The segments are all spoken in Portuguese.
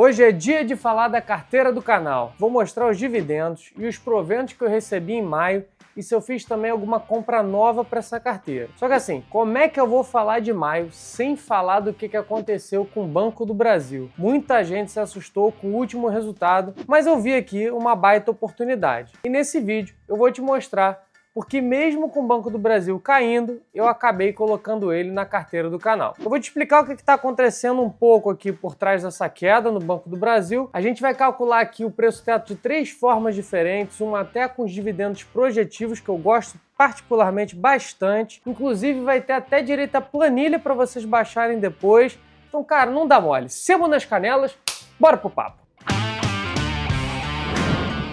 Hoje é dia de falar da carteira do canal. Vou mostrar os dividendos e os proventos que eu recebi em maio e se eu fiz também alguma compra nova para essa carteira. Só que assim, como é que eu vou falar de maio sem falar do que aconteceu com o Banco do Brasil? Muita gente se assustou com o último resultado, mas eu vi aqui uma baita oportunidade. E nesse vídeo eu vou te mostrar porque mesmo com o Banco do Brasil caindo, eu acabei colocando ele na carteira do canal. Eu vou te explicar o que está acontecendo um pouco aqui por trás dessa queda no Banco do Brasil. A gente vai calcular aqui o preço teto de 3 formas diferentes, uma até com os dividendos projetivos, que eu gosto particularmente bastante. Inclusive vai ter até direito à planilha para vocês baixarem depois. Então, cara, não dá mole. Sebo nas canelas, bora pro papo.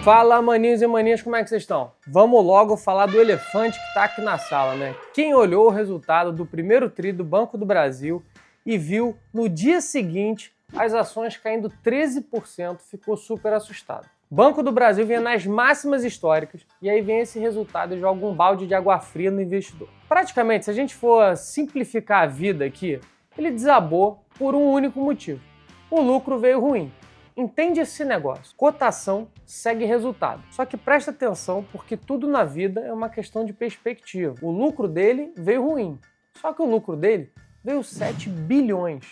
Fala, maninhos e maninhas, como é que vocês estão? Vamos logo falar do elefante que está aqui na sala, né? Quem olhou o resultado do primeiro TRI do Banco do Brasil e viu no dia seguinte as ações caindo 13%, ficou super assustado. Banco do Brasil vinha nas máximas históricas e aí vem esse resultado e joga um balde de água fria no investidor. Praticamente, se a gente for simplificar a vida aqui, ele desabou por um único motivo. O lucro veio ruim. Entende esse negócio? Cotação segue resultado. Só que presta atenção porque tudo na vida é uma questão de perspectiva. O lucro dele veio ruim. Só que o lucro dele veio 7 bilhões.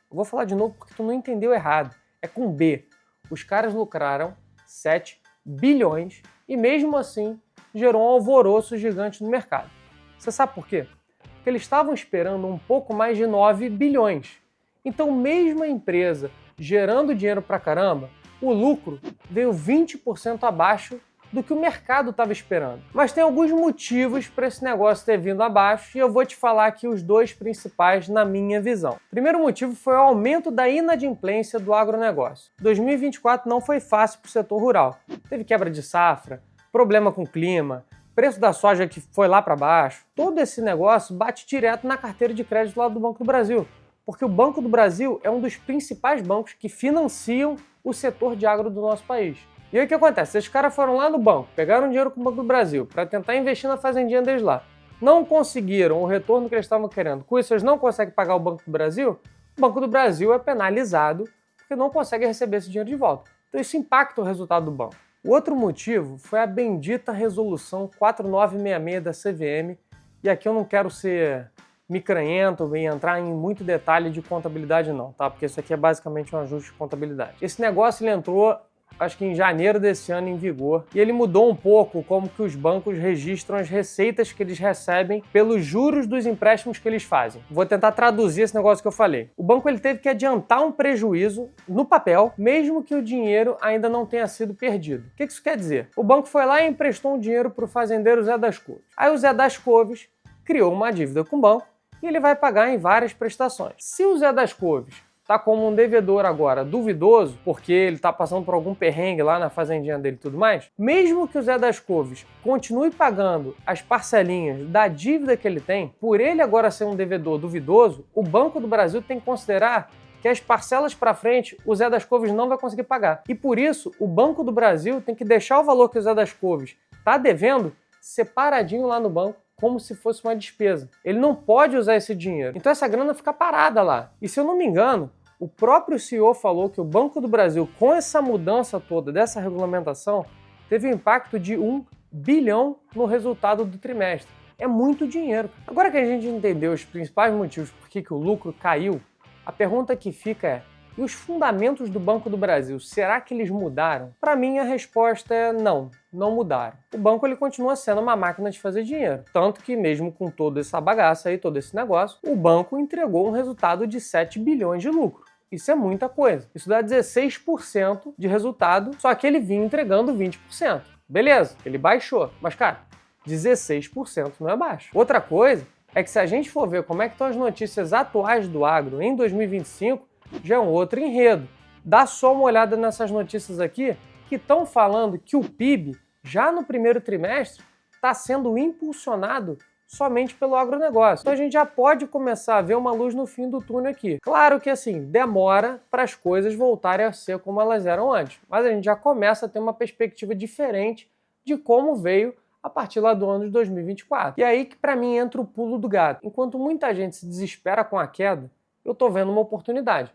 Eu vou falar de novo porque tu não entendeu errado. É com B. Os caras lucraram 7 bilhões e mesmo assim gerou um alvoroço gigante no mercado. Você sabe por quê? Porque eles estavam esperando um pouco mais de 9 bilhões. Então, mesmo a empresa gerando dinheiro pra caramba, o lucro veio 20% abaixo do que o mercado estava esperando. Mas tem alguns motivos para esse negócio ter vindo abaixo e eu vou te falar aqui os dois principais na minha visão. O primeiro motivo foi o aumento da inadimplência do agronegócio. 2024 não foi fácil para o setor rural. Teve quebra de safra, problema com o clima, preço da soja que foi lá para baixo. Todo esse negócio bate direto na carteira de crédito lá do Banco do Brasil. Porque o Banco do Brasil é um dos principais bancos que financiam o setor de agro do nosso país. E aí o que acontece? Esses caras foram lá no banco, pegaram dinheiro com o Banco do Brasil para tentar investir na fazendinha deles lá. Não conseguiram o retorno que eles estavam querendo. Com isso, eles não conseguem pagar o Banco do Brasil. O Banco do Brasil é penalizado porque não consegue receber esse dinheiro de volta. Então isso impacta o resultado do banco. O outro motivo foi a bendita resolução 4966 da CVM. E aqui eu não quero ser micranhento e entrar em muito detalhe de contabilidade não, tá? Porque isso aqui é basicamente um ajuste de contabilidade. Esse negócio ele entrou, acho que em janeiro desse ano em vigor, e ele mudou um pouco como que os bancos registram as receitas que eles recebem pelos juros dos empréstimos que eles fazem. Vou tentar traduzir esse negócio que eu falei. O banco ele teve que adiantar um prejuízo no papel, mesmo que o dinheiro ainda não tenha sido perdido. O que isso quer dizer? O banco foi lá e emprestou um dinheiro para o fazendeiro Zé das Couves. Aí o Zé das Couves criou uma dívida com o banco e ele vai pagar em várias prestações. Se o Zé das Couves está como um devedor agora duvidoso, porque ele está passando por algum perrengue lá na fazendinha dele e tudo mais, mesmo que o Zé das Couves continue pagando as parcelinhas da dívida que ele tem, por ele agora ser um devedor duvidoso, o Banco do Brasil tem que considerar que as parcelas para frente o Zé das Couves não vai conseguir pagar. E por isso, o Banco do Brasil tem que deixar o valor que o Zé das Couves está devendo separadinho lá no banco, como se fosse uma despesa. Ele não pode usar esse dinheiro. Então essa grana fica parada lá. E se eu não me engano, o próprio CEO falou que o Banco do Brasil, com essa mudança toda dessa regulamentação, teve um impacto de 1 bilhão no resultado do trimestre. É muito dinheiro. Agora que a gente entendeu os principais motivos por que o lucro caiu, a pergunta que fica é: e os fundamentos do Banco do Brasil, será que eles mudaram? Para mim a resposta é não mudaram. O banco ele continua sendo uma máquina de fazer dinheiro. Tanto que mesmo com toda essa bagaça aí, todo esse negócio, o banco entregou um resultado de 7 bilhões de lucro. Isso é muita coisa. Isso dá 16% de resultado, só que ele vinha entregando 20%. Beleza, ele baixou. Mas, cara, 16% não é baixo. Outra coisa é que se a gente for ver como é que estão as notícias atuais do agro em 2025, já é um outro enredo. Dá só uma olhada nessas notícias aqui que estão falando que o PIB, já no primeiro trimestre, está sendo impulsionado somente pelo agronegócio. Então a gente já pode começar a ver uma luz no fim do túnel aqui. Claro que assim, demora para as coisas voltarem a ser como elas eram antes, mas a gente já começa a ter uma perspectiva diferente de como veio a partir lá do ano de 2024. E aí que para mim entra o pulo do gato. Enquanto muita gente se desespera com a queda, eu estou vendo uma oportunidade.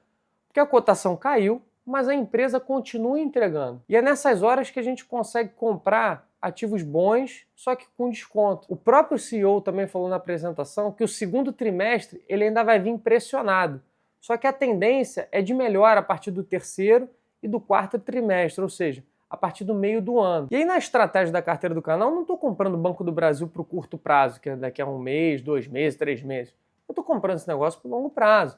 Porque a cotação caiu, mas a empresa continua entregando. E é nessas horas que a gente consegue comprar ativos bons, só que com desconto. O próprio CEO também falou na apresentação que o segundo trimestre ele ainda vai vir pressionado, só que a tendência é de melhora a partir do terceiro e do quarto trimestre, ou seja, a partir do meio do ano. E aí na estratégia da carteira do canal, eu não estou comprando Banco do Brasil para o curto prazo, que é daqui a 1 mês, 2 meses, 3 meses. Eu estou comprando esse negócio para o longo prazo.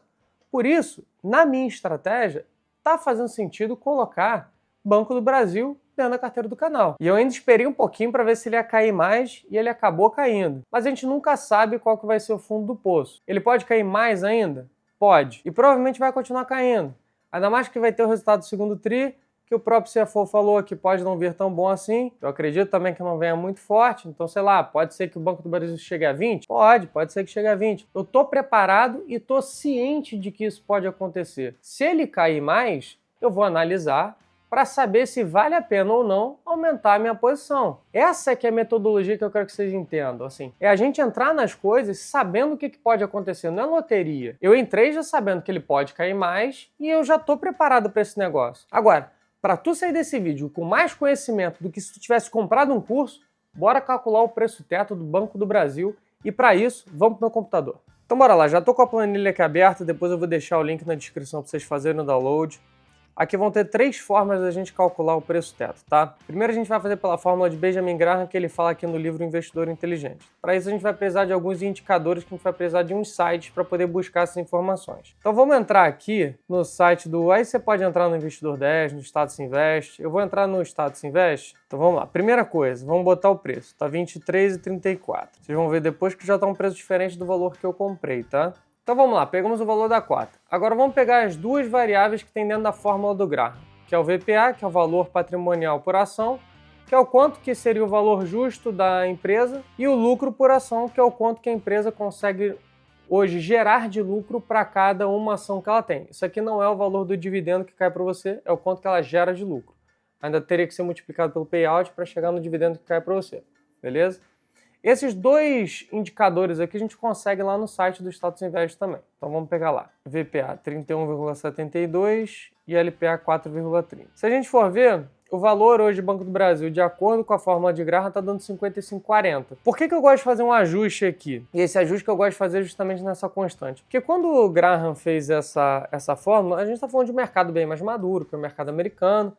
Por isso, na minha estratégia, está fazendo sentido colocar Banco do Brasil dentro da carteira do canal. E eu ainda esperei um pouquinho para ver se ele ia cair mais e ele acabou caindo. Mas a gente nunca sabe qual que vai ser o fundo do poço. Ele pode cair mais ainda? Pode. E provavelmente vai continuar caindo. Ainda mais que vai ter o resultado do segundo tri, que o próprio CFO falou que pode não vir tão bom assim. Eu acredito também que não venha muito forte. Então, sei lá, pode ser que o Banco do Brasil chegue a 20? Pode ser que chegue a 20. Eu estou preparado e estou ciente de que isso pode acontecer. Se ele cair mais, eu vou analisar para saber se vale a pena ou não aumentar a minha posição. Essa é que é a metodologia que eu quero que vocês entendam. Assim, é a gente entrar nas coisas sabendo o que pode acontecer. Não é loteria. Eu entrei já sabendo que ele pode cair mais e eu já estou preparado para esse negócio. Agora, para tu sair desse vídeo com mais conhecimento do que se tu tivesse comprado um curso, bora calcular o preço teto do Banco do Brasil e para isso, vamos pro meu computador. Então bora lá, já tô com a planilha aqui aberta, depois eu vou deixar o link na descrição para vocês fazerem o download. Aqui vão ter 3 formas da gente calcular o preço teto, tá? Primeiro a gente vai fazer pela fórmula de Benjamin Graham, que ele fala aqui no livro Investidor Inteligente. Para isso a gente vai precisar de alguns indicadores, que a gente vai precisar de uns sites para poder buscar essas informações. Então vamos entrar aqui no site do... Aí você pode entrar no Investidor 10, no Status Invest. Eu vou entrar no Status Invest. Então vamos lá. Primeira coisa, vamos botar o preço. Tá R$ 23,34. Vocês vão ver depois que já tá um preço diferente do valor que eu comprei, tá? Então vamos lá, pegamos o valor da cota. Agora vamos pegar as duas variáveis que tem dentro da fórmula do Graham, que é o VPA, que é o valor patrimonial por ação, que é o quanto que seria o valor justo da empresa, e o lucro por ação, que é o quanto que a empresa consegue hoje gerar de lucro para cada uma ação que ela tem. Isso aqui não é o valor do dividendo que cai para você, é o quanto que ela gera de lucro. Ainda teria que ser multiplicado pelo payout para chegar no dividendo que cai para você, beleza? Esses dois indicadores aqui a gente consegue lá no site do Status Invest também. Então vamos pegar lá. VPA 31,72 e LPA 4,30. Se a gente for ver, o valor hoje do Banco do Brasil, de acordo com a fórmula de Graham, está dando 55,40. Por que eu gosto de fazer um ajuste aqui? E esse ajuste que eu gosto de fazer é justamente nessa constante. Porque quando o Graham fez essa fórmula, a gente está falando de um mercado bem mais maduro, que é o mercado americano,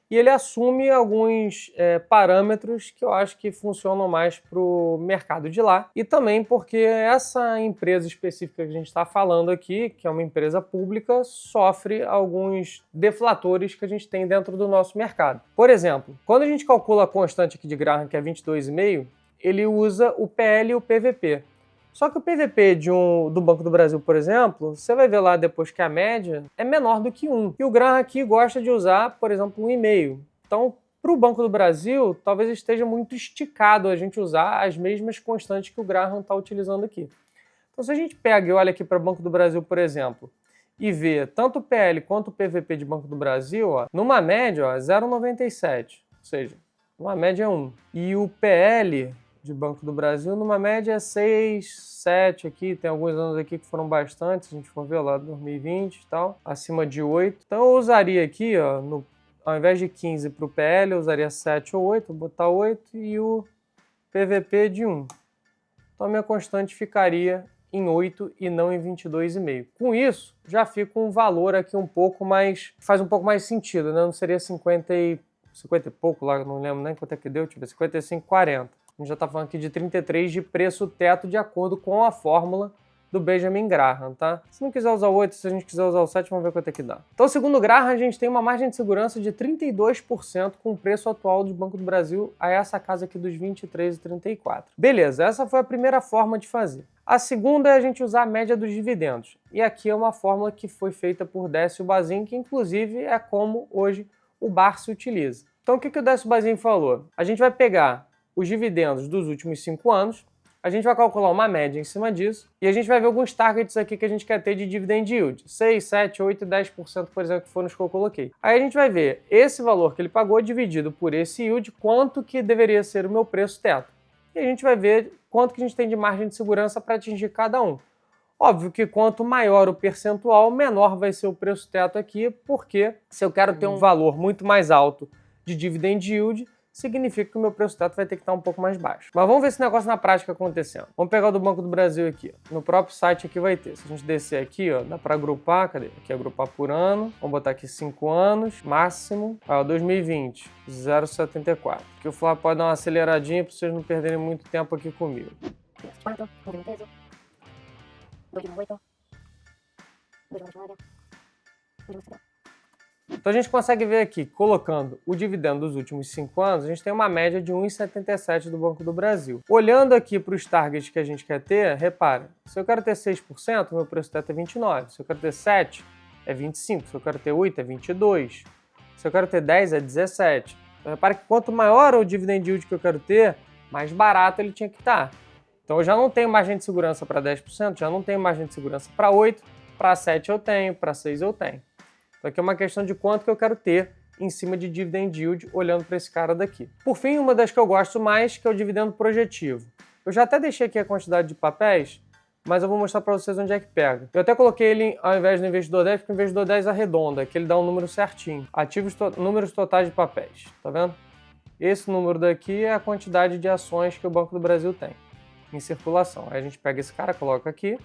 e ele assume alguns parâmetros que eu acho que funcionam mais para o mercado de lá. E também porque essa empresa específica que a gente está falando aqui, que é uma empresa pública, sofre alguns deflatores que a gente tem dentro do nosso mercado. Por exemplo, quando a gente calcula a constante aqui de Graham, que é 22,5, ele usa o PL e o PVP. Só que o PVP do Banco do Brasil, por exemplo, você vai ver lá depois que a média é menor do que 1. E o Graham aqui gosta de usar, por exemplo, 1,5. Então, para o Banco do Brasil, talvez esteja muito esticado a gente usar as mesmas constantes que o Graham está utilizando aqui. Então, se a gente pega e olha aqui para o Banco do Brasil, por exemplo, e vê tanto o PL quanto o PVP de Banco do Brasil, ó, numa média, 0,97. Ou seja, uma média é 1. E o PL de Banco do Brasil, numa média 6, 7 aqui, tem alguns anos aqui que foram bastantes, se a gente for ver lá 2020 e tal, acima de 8. Então eu usaria aqui, ó, ao invés de 15 para o PL, eu usaria 7 ou 8, vou botar 8 e o PVP de 1. Então a minha constante ficaria em 8 e não em 22,5. Com isso, já fica um valor aqui um pouco mais, faz um pouco mais sentido, né? Não seria 50 e pouco lá, não lembro nem quanto é que deu, deixa eu ver, 55,40. A gente já está falando aqui de 33 de preço teto de acordo com a fórmula do Benjamin Graham, tá? Se não quiser usar o 8, se a gente quiser usar o 7, vamos ver quanto é que dá. Então, segundo o Graham, a gente tem uma margem de segurança de 32% com o preço atual do Banco do Brasil a essa casa aqui dos 23,34. Beleza, essa foi a primeira forma de fazer. A segunda é a gente usar a média dos dividendos. E aqui é uma fórmula que foi feita por Décio Bazin, que inclusive é como hoje o BAR se utiliza. Então, o que o Décio Bazin falou? A gente vai pegar os dividendos dos últimos 5 anos, a gente vai calcular uma média em cima disso e a gente vai ver alguns targets aqui que a gente quer ter de dividend yield. 6, 7, 8 e 10%, por exemplo, que foram os que eu coloquei. Aí a gente vai ver esse valor que ele pagou dividido por esse yield, quanto que deveria ser o meu preço teto. E a gente vai ver quanto que a gente tem de margem de segurança para atingir cada um. Óbvio que quanto maior o percentual, menor vai ser o preço teto aqui, porque se eu quero ter um valor muito mais alto de dividend yield, significa que o meu preço teto vai ter que estar um pouco mais baixo. Mas vamos ver esse negócio na prática acontecendo. Vamos pegar o do Banco do Brasil aqui. No próprio site aqui vai ter. Se a gente descer aqui, ó, dá para agrupar. Cadê? Aqui é agrupar por ano. Vamos botar aqui 5 anos, máximo. 2020, 0,74. Aqui o Flávio pode dar uma aceleradinha para vocês não perderem muito tempo aqui comigo. 4, 1,13, 2,8, 2,9, 2,7. Então a gente consegue ver aqui, colocando o dividendo dos últimos 5 anos, a gente tem uma média de 1,77 do Banco do Brasil. Olhando aqui para os targets que a gente quer ter, repara, se eu quero ter 6%, meu preço teto é 29. Se eu quero ter 7%, é 25%. Se eu quero ter 8%, é 22%. Se eu quero ter 10%, é 17%. Então repara que quanto maior o dividend yield que eu quero ter, mais barato ele tinha que estar. Então eu já não tenho margem de segurança para 10%, já não tenho margem de segurança para 8%, para 7% eu tenho, para 6% eu tenho. Então aqui é uma questão de quanto que eu quero ter em cima de dividend yield olhando para esse cara daqui. Por fim, uma das que eu gosto mais, que é o dividendo projetivo. Eu já até deixei aqui a quantidade de papéis, mas eu vou mostrar para vocês onde é que pega. Eu até coloquei ele ao invés do investidor 10, porque o investidor 10 arredonda, que ele dá um número certinho. Ativos, números totais de papéis, tá vendo? Esse número daqui é a quantidade de ações que o Banco do Brasil tem em circulação. Aí a gente pega esse cara, coloca aqui,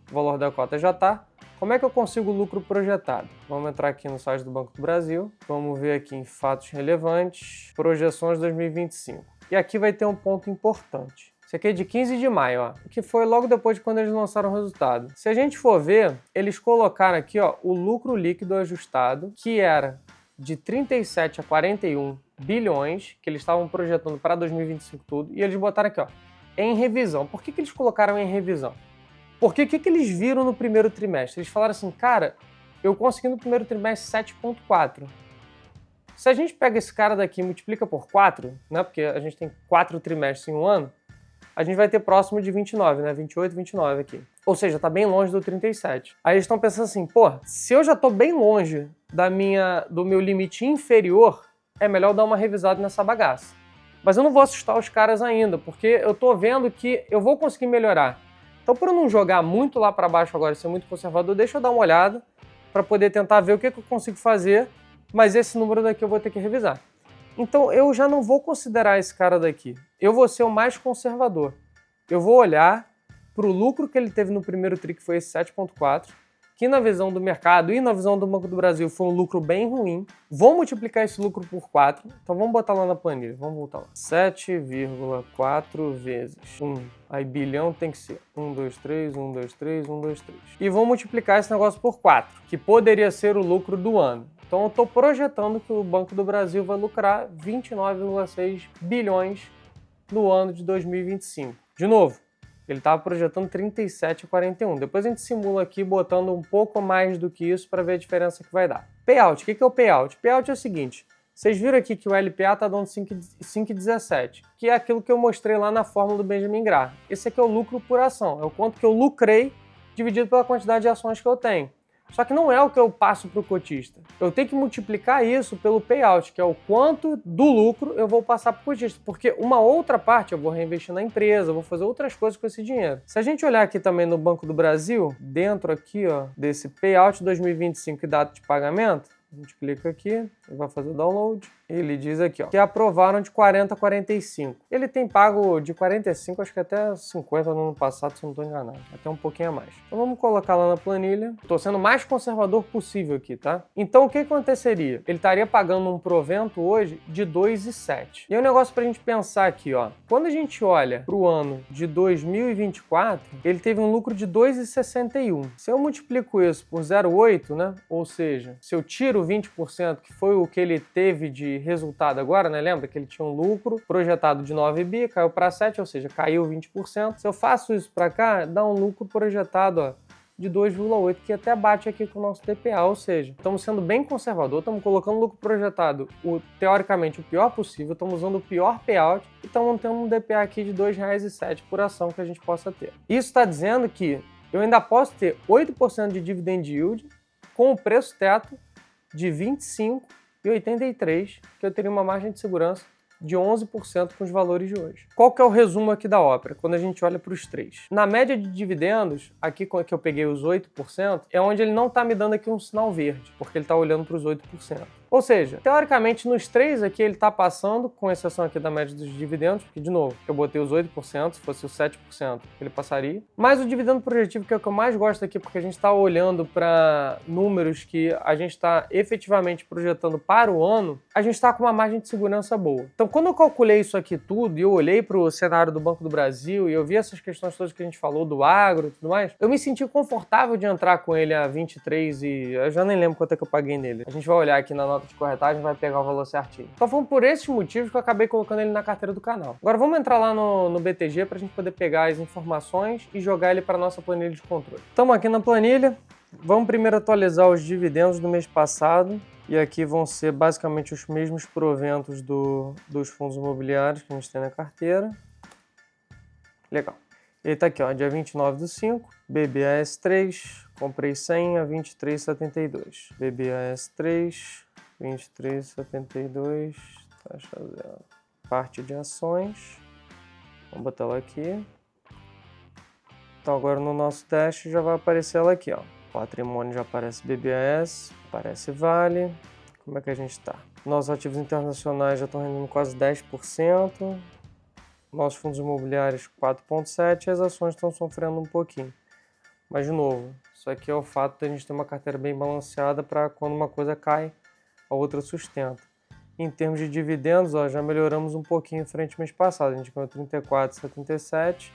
o valor da cota já está. Como é que eu consigo o lucro projetado? Vamos entrar aqui no site do Banco do Brasil, vamos ver aqui em fatos relevantes, projeções 2025. E aqui vai ter um ponto importante. Isso aqui é de 15 de maio, ó, que foi logo depois de quando eles lançaram o resultado. Se a gente for ver, eles colocaram aqui, ó, o lucro líquido ajustado, que era de 37 a 41 bilhões, que eles estavam projetando para 2025 tudo, e eles botaram aqui, ó, em revisão. Por que eles colocaram em revisão? Porque o que eles viram no primeiro trimestre? Eles falaram assim, cara, eu consegui no primeiro trimestre 7,4. Se a gente pega esse cara daqui e multiplica por 4, né, porque a gente tem 4 trimestres em um ano, a gente vai ter próximo de 29, né, 28, 29 aqui. Ou seja, tá bem longe do 37. Aí eles estão pensando assim, pô, se eu já tô bem longe do meu limite inferior, é melhor dar uma revisada nessa bagaça. Mas eu não vou assustar os caras ainda, porque eu tô vendo que eu vou conseguir melhorar. Então, por eu não jogar muito lá para baixo agora e ser muito conservador, deixa eu dar uma olhada para poder tentar ver o que eu consigo fazer, mas esse número daqui eu vou ter que revisar. Então, eu já não vou considerar esse cara daqui. Eu vou ser o mais conservador. Eu vou olhar para o lucro que ele teve no primeiro TRI, que foi esse 7,4, que na visão do mercado e na visão do Banco do Brasil foi um lucro bem ruim. Vou multiplicar esse lucro por 4. Então vamos botar lá na planilha. Vamos voltar lá. 7,4 vezes 1. Aí bilhão tem que ser 1, 2, 3, 1, 2, 3, 1, 2, 3. E vou multiplicar esse negócio por 4, que poderia ser o lucro do ano. Então eu estou projetando que o Banco do Brasil vai lucrar 29,6 bilhões no ano de 2025. De novo, ele estava projetando 37,41. Depois a gente simula aqui botando um pouco mais do que isso para ver a diferença que vai dar. Payout. O que é o payout? Payout é o seguinte. Vocês viram aqui que o LPA está dando 5,17, que é aquilo que eu mostrei lá na fórmula do Benjamin Graham. Esse aqui é o lucro por ação. É o quanto que eu lucrei dividido pela quantidade de ações que eu tenho. Só que não é o que eu passo para o cotista. Eu tenho que multiplicar isso pelo payout, que é o quanto do lucro eu vou passar para o cotista. Porque uma outra parte eu vou reinvestir na empresa, eu vou fazer outras coisas com esse dinheiro. Se a gente olhar aqui também no Banco do Brasil, dentro aqui ó, desse payout 2025 e data de pagamento, a gente clica aqui, vai fazer o download. Ele diz aqui, ó, que aprovaram de 40 a 45. Ele tem pago de 45, acho que até 50 no ano passado, se eu não estou enganado. Até um pouquinho a mais. Então vamos colocar lá na planilha. Estou sendo o mais conservador possível aqui, tá? Então o que aconteceria? Ele estaria pagando um provento hoje de 2,7. E é um negócio pra gente pensar aqui, ó. Quando a gente olha para o ano de 2024, ele teve um lucro de 2,61. Se eu multiplico isso por 0,8, né? Ou seja, se eu tiro 20%, que foi o que ele teve de resultado agora, né? Lembra que ele tinha um lucro projetado de 9 bi, caiu para 7, ou seja, caiu 20%. Se eu faço isso para cá, dá um lucro projetado, ó, de 2,8, que até bate aqui com o nosso DPA, ou seja, estamos sendo bem conservador, estamos colocando o lucro projetado, teoricamente, o pior possível, estamos usando o pior payout e estamos tendo um DPA aqui de R$ 2,07 por ação que a gente possa ter. Isso está dizendo que eu ainda posso ter 8% de dividend yield com o preço teto de 25,83, que eu teria uma margem de segurança de 11% com os valores de hoje. Qual que é o resumo aqui da ópera, quando a gente olha para os três? Na média de dividendos, aqui que eu peguei os 8%, é onde ele não está me dando aqui um sinal verde, porque ele está olhando para os 8%. Ou seja, teoricamente nos três aqui ele está passando, com exceção aqui da média dos dividendos, que de novo, eu botei os 8%, se fosse os 7%, ele passaria. Mas o dividendo projetivo, que é o que eu mais gosto aqui, porque a gente está olhando para números que a gente está efetivamente projetando para o ano, a gente está com uma margem de segurança boa. Então, quando eu calculei isso aqui tudo, e eu olhei para o cenário do Banco do Brasil, e eu vi essas questões todas que a gente falou, do agro e tudo mais, eu me senti confortável de entrar com ele a 23 e eu já nem lembro quanto é que eu paguei nele. A gente vai olhar aqui na nota de corretagem, vai pegar o valor certinho. Então foi por esses motivos que eu acabei colocando ele na carteira do canal. Agora vamos entrar lá no BTG para a gente poder pegar as informações e jogar ele para nossa planilha de controle. Estamos aqui na planilha. Vamos primeiro atualizar os dividendos do mês passado. E aqui vão ser basicamente os mesmos proventos dos fundos imobiliários que a gente tem na carteira. Legal. Ele tá aqui, ó, dia 29/5, BBAS3, comprei 100 a 23,72. BBAS3, 23,72, taxa zero. Parte de ações, vamos botar ela aqui. Então agora no nosso teste já vai aparecer ela aqui, ó. Patrimônio já aparece BBAS, aparece Vale. Como é que a gente está? Nossos ativos internacionais já estão rendendo quase 10%. Nossos fundos imobiliários 4,7%. E as ações estão sofrendo um pouquinho. Mas, de novo, isso aqui é o fato de a gente ter uma carteira bem balanceada para quando uma coisa cai, a outra sustenta. Em termos de dividendos, ó, já melhoramos um pouquinho frente ao mês passado. A gente ganhou 34,77.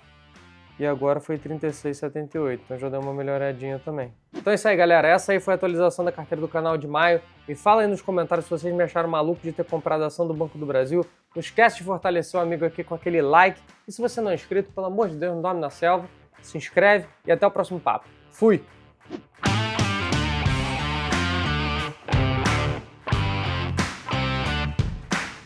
E agora foi 36,78, então já deu uma melhoradinha também. Então é isso aí, galera. Essa aí foi a atualização da carteira do canal de maio. Me fala aí nos comentários se vocês me acharam maluco de ter comprado a ação do Banco do Brasil. Não esquece de fortalecer o amigo aqui com aquele like. E se você não é inscrito, pelo amor de Deus, não dorme na selva. Se inscreve e até o próximo papo. Fui!